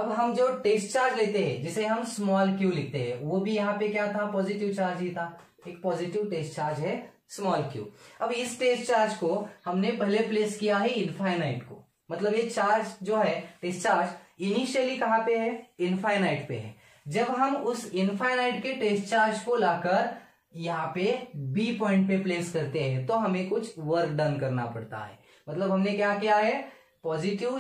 अब हम जो टेस्ट चार्ज लेते हैं जिसे हम स्मॉल क्यू लिखते हैं, वो भी यहाँ पे क्या था, पॉजिटिव चार्ज ही था, एक पॉजिटिव टेस्ट चार्ज है स्मॉल क्यू। अब इस टेस्ट चार्ज को हमने पहले प्लेस किया है इनफाइनाइट को, मतलब ये चार्ज जो है टेस्ट चार्ज इनिशियली कहाँ पे है, इनफाइनाइट पे है। जब हम उस इनफाइनाइट के टेस्ट चार्ज को लाकर यहाँ पे बी पॉइंट पे प्लेस करते हैं तो हमें कुछ वर्क डन करना पड़ता है। मतलब हमने क्या किया है, पॉजिटिव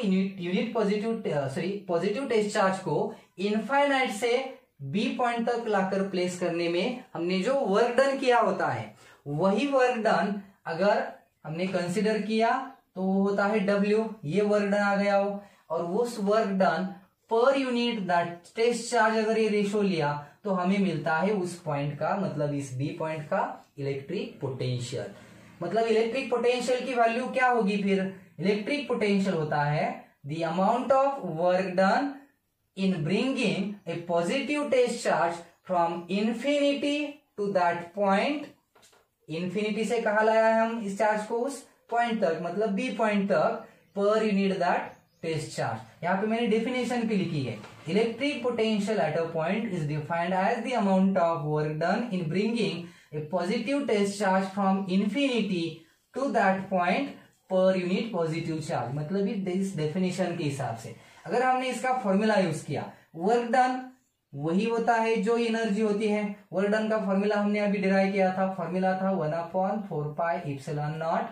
टेस्ट चार्ज को इनफाइनाइट से बी पॉइंट तक लाकर प्लेस करने में हमने जो वर्क डन किया होता है, वही वर्क डन अगर हमने कंसिडर किया तो वो होता है W, ये वर्क डन आ गया हो। और उस work done per unit that test charge अगर ये रेशो लिया तो हमें मिलता है उस पॉइंट का, मतलब इस बी पॉइंट का इलेक्ट्रिक पोटेंशियल। मतलब इलेक्ट्रिक पोटेंशियल की वैल्यू क्या होगी फिर, इलेक्ट्रिक पोटेंशियल होता है the amount of work done in bringing a positive test charge from infinity to that point. Infinity से कहा लाया है हम इस चार्ज को, उस पॉइंट तक, मतलब बी पॉइंट तक, पर यूनिट दैट टेस्ट चार्ज। यहाँ पे मैंने डेफिनेशन भी लिखी है, electric potential at a point is defined as the amount of work done in bringing a positive test charge from infinity to that point per unit positive charge. मतलब इस डेफिनेशन के हिसाब से अगर हमने इसका फॉर्मूला यूज किया, वर्क डन वही होता है जो एनर्जी होती है। वर्क डन का फॉर्मूला हमने अभी डिराइव किया था, फॉर्मूला था 1/4πε0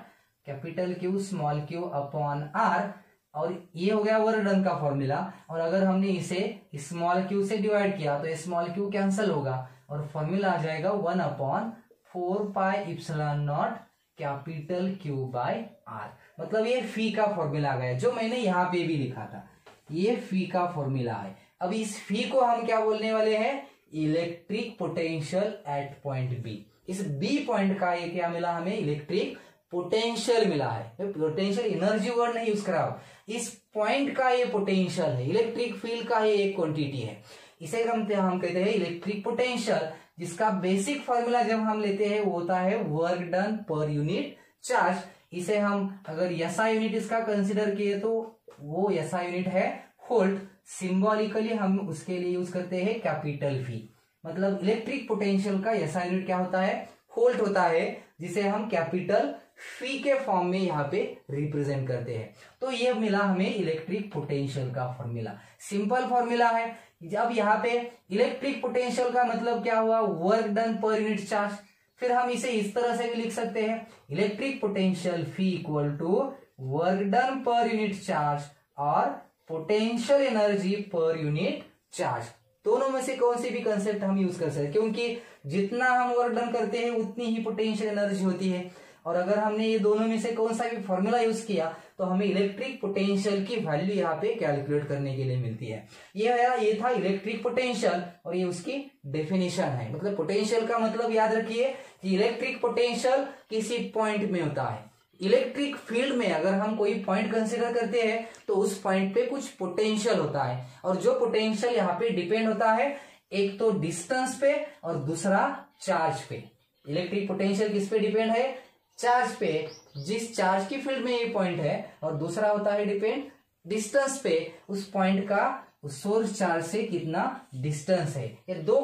capital q small q upon r, और ये हो गया वर्क डन का फॉर्मूला। और अगर हमने इसे स्मॉल क्यू से डिवाइड किया तो स्मॉल क्यू कैंसिल होगा और फॉर्मूला आ जाएगा 1/4πε0 कैपिटल क्यू बाय आर। मतलब ये फी का फॉर्मूला आ गया, जो मैंने यहाँ पे भी लिखा था, ये फी का फॉर्मूला है। अब इस फी को हम क्या बोलने वाले हैं, electric potential at point B. इस बी पॉइंट का ये क्या मिला हमें, इलेक्ट्रिक पोटेंशियल मिला है। पोटेंशियल एनर्जी वर्ड नहीं यूज करा, इस पॉइंट का ये पोटेंशियल है, इलेक्ट्रिक फील्ड का ये एक क्वांटिटी है। इसे हम कहते हैं इलेक्ट्रिक पोटेंशियल, जिसका बेसिक फॉर्मूला जब हम लेते हैं वो होता है work done per unit charge. इसे हम अगर एसआई यूनिट इसका कंसिडर किए तो वो एसआई यूनिट है वोल्ट। सिंबॉलिकली हम उसके लिए यूज करते हैं कैपिटल फी। मतलब इलेक्ट्रिक पोटेंशियल का एसआई यूनिट क्या होता है, वोल्ट होता है, जिसे हम कैपिटल फी के फॉर्म में यहाँ पे रिप्रेजेंट करते हैं। तो ये मिला हमें इलेक्ट्रिक पोटेंशियल का फॉर्मूला, सिंपल फॉर्मूला है। अब यहाँ पे इलेक्ट्रिक पोटेंशियल का मतलब क्या हुआ, work done per unit charge. फिर हम इसे इस तरह से भी लिख सकते हैं, electric potential phi equal to work done per unit charge और potential energy per unit charge. दोनों में से कौन सी भी कंसेप्ट हम यूज कर सकते हैं, क्योंकि जितना हम वर्क डन करते हैं उतनी ही पोटेंशियल एनर्जी होती है। और अगर हमने ये दोनों में से कौन सा भी फॉर्मूला यूज किया तो हमें इलेक्ट्रिक पोटेंशियल की वैल्यू यहाँ पे कैलकुलेट करने के लिए मिलती है। ये था इलेक्ट्रिक पोटेंशियल और ये उसकी डेफिनेशन है। मतलब पोटेंशियल का मतलब याद रखिए कि इलेक्ट्रिक पोटेंशियल किसी पॉइंट में होता है। इलेक्ट्रिक फील्ड में अगर हम कोई पॉइंट कंसिडर करते हैं तो उस पॉइंट पे कुछ पोटेंशियल होता है, और जो पोटेंशियल यहाँ पे डिपेंड होता है एक तो डिस्टेंस पे और दूसरा चार्ज पे। इलेक्ट्रिक पोटेंशियल किस पे डिपेंड है, चार्ज पे, जिस चार्ज की फील्ड में ये पॉइंट है, और दूसरा होता है डिपेंड डिस्टेंस पे, उस पॉइंट का उस सोर्स चार्ज से कितना डिस्टेंस है। ये दो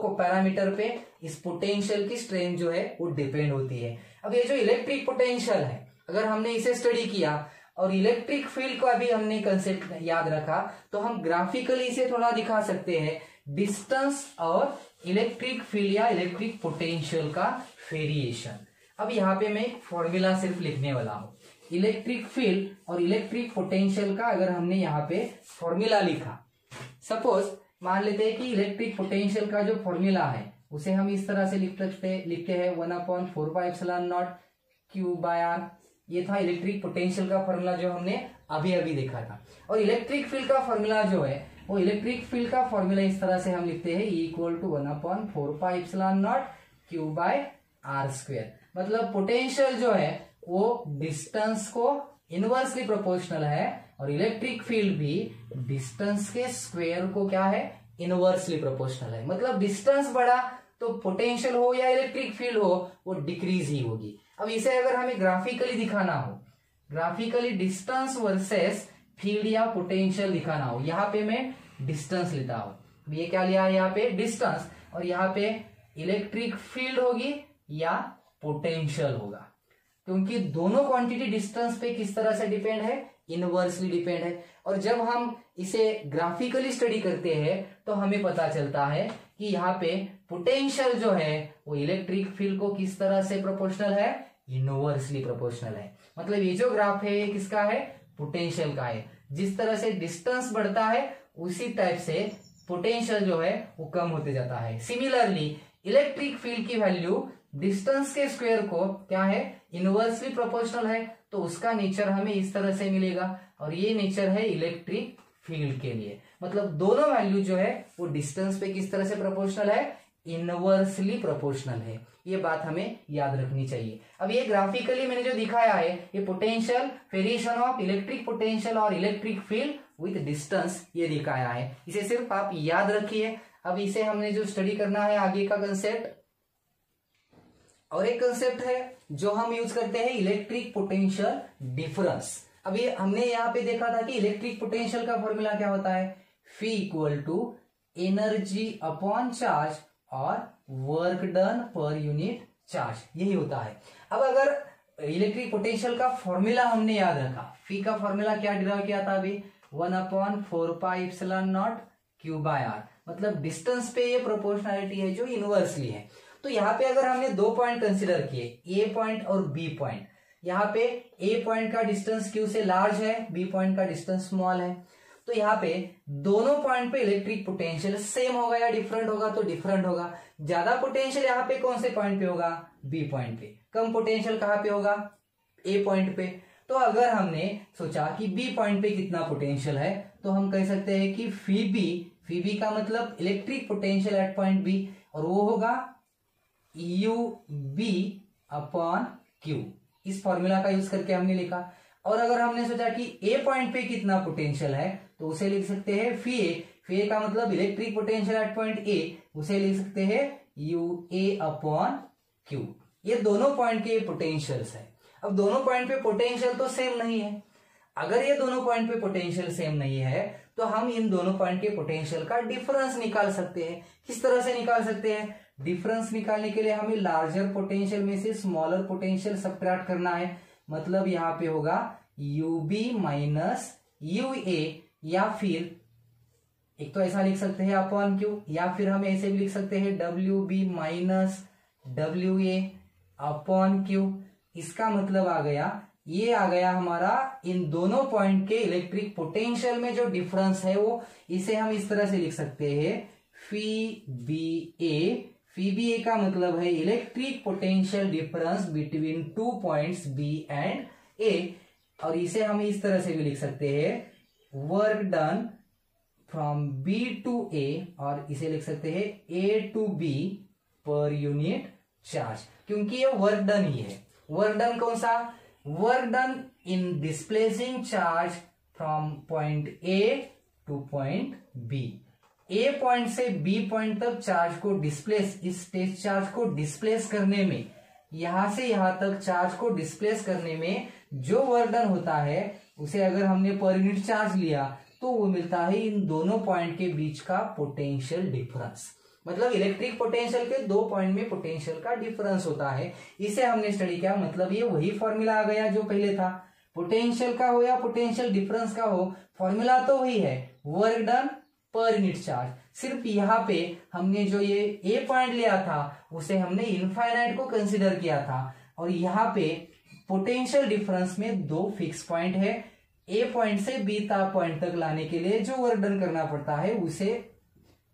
पैरामीटर पे इस पोटेंशियल की स्ट्रेंथ जो है वो डिपेंड होती है। अब ये जो इलेक्ट्रिक पोटेंशियल है, अगर हमने इसे स्टडी किया और इलेक्ट्रिक फील्ड का भी हमने कंसेप्ट याद रखा तो हम ग्राफिकली इसे थोड़ा दिखा सकते हैं, डिस्टेंस और इलेक्ट्रिक फील्ड या इलेक्ट्रिक पोटेंशियल का वेरिएशन। अब यहाँ पे मैं एक फॉर्मूला सिर्फ लिखने वाला हूं, इलेक्ट्रिक फील्ड और इलेक्ट्रिक पोटेंशियल का अगर हमने यहाँ पे फॉर्मूला लिखा, सपोज मान लेते हैं कि इलेक्ट्रिक पोटेंशियल का जो फॉर्मूला है उसे हम इस तरह से लिखते हैं 1/4πε0 क्यू बाय आर। ये था इलेक्ट्रिक पोटेंशियल का फॉर्मूला जो हमने अभी अभी देखा था। और इलेक्ट्रिक फील्ड का फॉर्मूला जो है वो इलेक्ट्रिक फील्ड का फॉर्मूला इस तरह से हम लिखते हैं equal to 1/4πε0 q by r square. मतलब पोटेंशियल जो है वो डिस्टेंस को इनवर्सली प्रोपोर्शनल है और इलेक्ट्रिक फील्ड भी डिस्टेंस के स्क्वायर को क्या है, इनवर्सली प्रोपोर्शनल है। मतलब डिस्टेंस बढ़ा तो पोटेंशियल हो या इलेक्ट्रिक फील्ड हो वो डिक्रीज ही होगी। अब इसे अगर हमें ग्राफिकली दिखाना हो, ग्राफिकली डिस्टेंस वर्सेस फील्ड या पोटेंशियल दिखाना हो, यहाँ पे मैं डिस्टेंस लेता हूं, ये क्या लिया है यहाँ पे डिस्टेंस, और यहाँ पे इलेक्ट्रिक फील्ड होगी या पोटेंशियल होगा, क्योंकि दोनों क्वांटिटी डिस्टेंस पे किस तरह से डिपेंड है, इनवर्सली डिपेंड है। और जब हम इसे ग्राफिकली स्टडी करते हैं तो हमें पता चलता है कि यहाँ पे पोटेंशियल जो है वो इलेक्ट्रिक फील्ड को किस तरह से प्रोपोर्शनल है, इनवर्सली प्रोपोर्शनल है। मतलब ये जो ग्राफ है ये किसका है, पोटेंशियल का है। जिस तरह से डिस्टेंस बढ़ता है उसी टाइप से पोटेंशियल जो है वो कम होते जाता है। सिमिलरली इलेक्ट्रिक फील्ड की वैल्यू डिस्टेंस के स्क्वायर को क्या है, इनवर्सली प्रोपोर्शनल है, तो उसका नेचर हमें इस तरह से मिलेगा, और ये नेचर है इलेक्ट्रिक फील्ड के लिए। मतलब दोनों वैल्यू जो है वो डिस्टेंस पे किस तरह से प्रोपोर्शनल है, इनवर्सली प्रोपोर्शनल है। ये बात हमें याद रखनी चाहिए। अब ये ग्राफिकली मैंने जो दिखाया है ये potential, variation of electric potential और इलेक्ट्रिक फील्ड विद डिस्टेंस ये दिखाया है, इसे सिर्फ आप याद रखिए। अब इसे हमने जो स्टडी करना है आगे का कंसेप्ट, और एक कंसेप्ट है जो हम यूज करते हैं इलेक्ट्रिक पोटेंशियल डिफरेंस। अब ये हमने यहाँ पे देखा था कि इलेक्ट्रिक पोटेंशियल का फॉर्मूला क्या होता है, phi equal to energy upon charge और work done per unit charge, यही होता है। अब अगर इलेक्ट्रिक पोटेंशियल का फॉर्मूला हमने याद रखा, फी का फॉर्मूला क्या डिराइव किया था अभी, 1/4πε0 Q/r, मतलब डिस्टेंस पे ये प्रोपोर्शनैलिटी है जो इनवर्सली है। तो यहाँ पे अगर हमने दो पॉइंट कंसिडर किए, ए पॉइंट और बी पॉइंट, यहाँ पे ए पॉइंट का डिस्टेंस क्यू से लार्ज है, बी पॉइंट का डिस्टेंस स्मॉल है, तो यहाँ पे दोनों पॉइंट पे इलेक्ट्रिक पोटेंशियल सेम होगा या डिफरेंट होगा, तो डिफरेंट होगा। ज्यादा पोटेंशियल यहाँ पे कौन से पॉइंट पे होगा, बी पॉइंट पे। कम पोटेंशियल कहाँ पे होगा, ए पॉइंट पे। तो अगर हमने सोचा कि बी पॉइंट पे कितना पोटेंशियल है, तो हम कह सकते हैं कि फी बी का मतलब electric potential at point B, और वो होगा यू बी अपॉन क्यू। इस फॉर्मूला का यूज करके हमने लिखा। और अगर हमने सोचा कि ए पॉइंट पे कितना पोटेंशियल है, तो उसे लिख सकते हैं फी ए का मतलब electric potential at point A, उसे लिख सकते हैं यू ए अपॉन क्यू। ये दोनों पॉइंट के पोटेंशियल्स है। अब दोनों पॉइंट पे पोटेंशियल तो सेम नहीं है। अगर ये दोनों पॉइंट पे पोटेंशियल सेम नहीं है तो हम इन दोनों पॉइंट के पोटेंशियल का डिफरेंस निकाल सकते हैं। किस तरह से निकाल सकते हैं, डिफरेंस निकालने के लिए हमें लार्जर पोटेंशियल में से स्मॉलर पोटेंशियल सबट्रैक्ट करना है। मतलब यहाँ पे होगा U B minus U A, या फिर एक तो ऐसा लिख सकते हैं अपॉन क्यू, या फिर हम ऐसे भी लिख सकते हैं W B minus W A upon Q. इसका मतलब ये आ गया हमारा इन दोनों पॉइंट के इलेक्ट्रिक पोटेंशियल में जो डिफरेंस है वो, इसे हम इस तरह से लिख सकते हैं फी बी ए का मतलब है electric potential difference between two points B and A, और इसे हम इस तरह से भी लिख सकते हैं work done from B to A, और इसे लिख सकते हैं A to B per unit charge, क्योंकि ये वर्क डन ही है। वर्क डन कौन सा, work done in displacing charge from point A to point B. A point से बी पॉइंट तक चार्ज को डिस्प्लेस, इस स्टेज चार्ज को डिस्प्लेस करने में, यहां से यहां तक चार्ज को डिस्प्लेस करने में जो वर्क डन होता है उसे अगर हमने पर यूनिट चार्ज लिया तो वो मिलता है इन दोनों पॉइंट के बीच का पोटेंशियल डिफरेंस। मतलब इलेक्ट्रिक पोटेंशियल के दो पॉइंट में पोटेंशियल का डिफरेंस होता है। इसे हमने स्टडी किया, मतलब ये वही फॉर्मूला आ गया जो पहले था। पोटेंशियल का हो या पोटेंशियल डिफरेंस का हो, फॉर्मूला तो वही है, work done per unit charge. सिर्फ यहाँ पे हमने जो ये ए पॉइंट लिया था उसे हमने इनफाइनाइट को कंसिडर किया था, और यहाँ पे पोटेंशियल डिफरेंस में दो फिक्स पॉइंट है। ए पॉइंट से बी पॉइंट तक लाने के लिए जो वर्क डन करना पड़ता है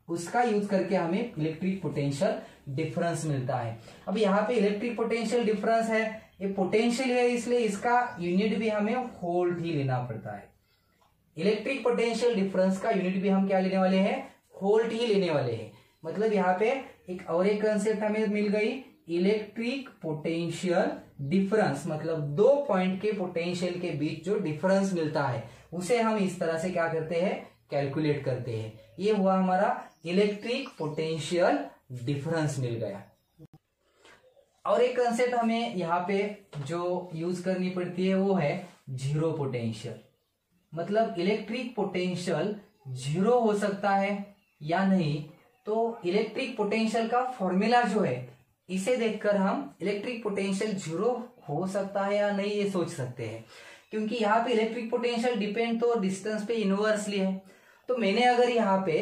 उसका यूज करके हमें इलेक्ट्रिक पोटेंशियल डिफरेंस मिलता है। अब यहाँ पे इलेक्ट्रिक पोटेंशियल डिफरेंस है, ये पोटेंशियल है इसलिए इसका यूनिट भी हमें वोल्ट ही लेना पड़ता है। इलेक्ट्रिक पोटेंशियल डिफरेंस का यूनिट भी हम क्या लेने वाले हैं, वोल्ट ही लेने वाले हैं। मतलब यहाँ पे एक और एक कंसेप्ट हमें मिल गई, इलेक्ट्रिक पोटेंशियल डिफरेंस, मतलब दो पॉइंट के पोटेंशियल के बीच जो डिफरेंस मिलता है उसे हम इस तरह से क्या करते हैं, कैलकुलेट करते हैं। ये हुआ हमारा इलेक्ट्रिक पोटेंशियल डिफरेंस मिल गया। और एक कंसेप्ट हमें यहाँ पे जो यूज करनी पड़ती है वो है जीरो पोटेंशियल। मतलब इलेक्ट्रिक पोटेंशियल जीरो हो सकता है या नहीं, तो इलेक्ट्रिक पोटेंशियल का फॉर्मूला जो है इसे देखकर हम इलेक्ट्रिक पोटेंशियल जीरो हो सकता है या नहीं ये सोच सकते हैं, क्योंकि यहाँ पे इलेक्ट्रिक पोटेंशियल डिपेंड तो डिस्टेंस पे इनवर्सली है। तो मैंने अगर यहाँ पे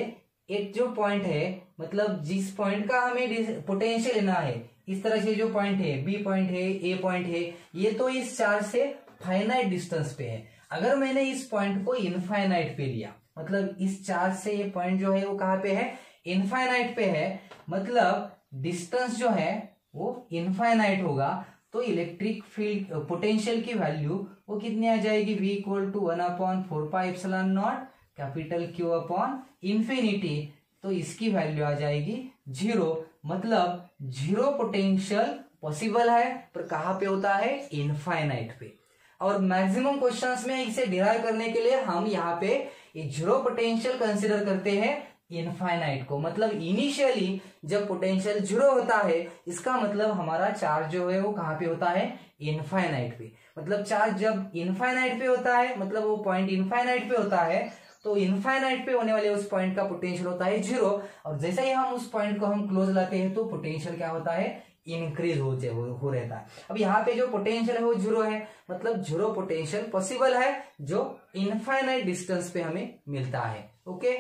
एक जो पॉइंट है, मतलब जिस पॉइंट का हमें पोटेंशियल लेना है, इस तरह से जो पॉइंट है, बी पॉइंट है, ए पॉइंट है, ये तो इस चार्ज से फाइनाइट डिस्टेंस पे है। अगर मैंने इस पॉइंट को इनफाइनाइट पे लिया, मतलब इस चार्ज से ये पॉइंट जो है वो कहाँ पे है, इनफाइनाइट पे है, मतलब डिस्टेंस जो है वो इनफाइनाइट होगा, तो इलेक्ट्रिक फील्ड पोटेंशियल की वैल्यू वो कितनी आ जाएगी, V equal to 1/4πε0 capital Q upon infinity. तो इसकी वैल्यू आ जाएगी जीरो, मतलब जीरो पोटेंशियल पॉसिबल है, पर कहाँ पे होता है, इनफाइनाइट पे। और मैक्सिमम क्वेश्चंस में इसे डिराइव करने के लिए हम यहाँ पे ये जीरो पोटेंशियल कंसिडर करते हैं इनफाइनाइट को, मतलब इनिशियली जब पोटेंशियल जीरो होता है इसका मतलब हमारा चार्ज जो है वो कहाँ पे होता है, इनफाइनाइट पे। मतलब चार्ज जब इनफाइनाइट पे होता है, मतलब वो पॉइंट इनफाइनाइट पे होता है, तो इनफाइनाइट पे होने वाले उस पॉइंट का पोटेंशियल होता है जीरो, और जैसे ही हम उस पॉइंट को हम क्लोज लाते हैं तो पोटेंशियल क्या होता है, इंक्रीज हो रहता है। अब यहाँ पे जो पोटेंशियल है वो जीरो है, मतलब जीरो पोटेंशियल पॉसिबल है जो इनफाइनाइट डिस्टेंस पे हमें मिलता है। ओके।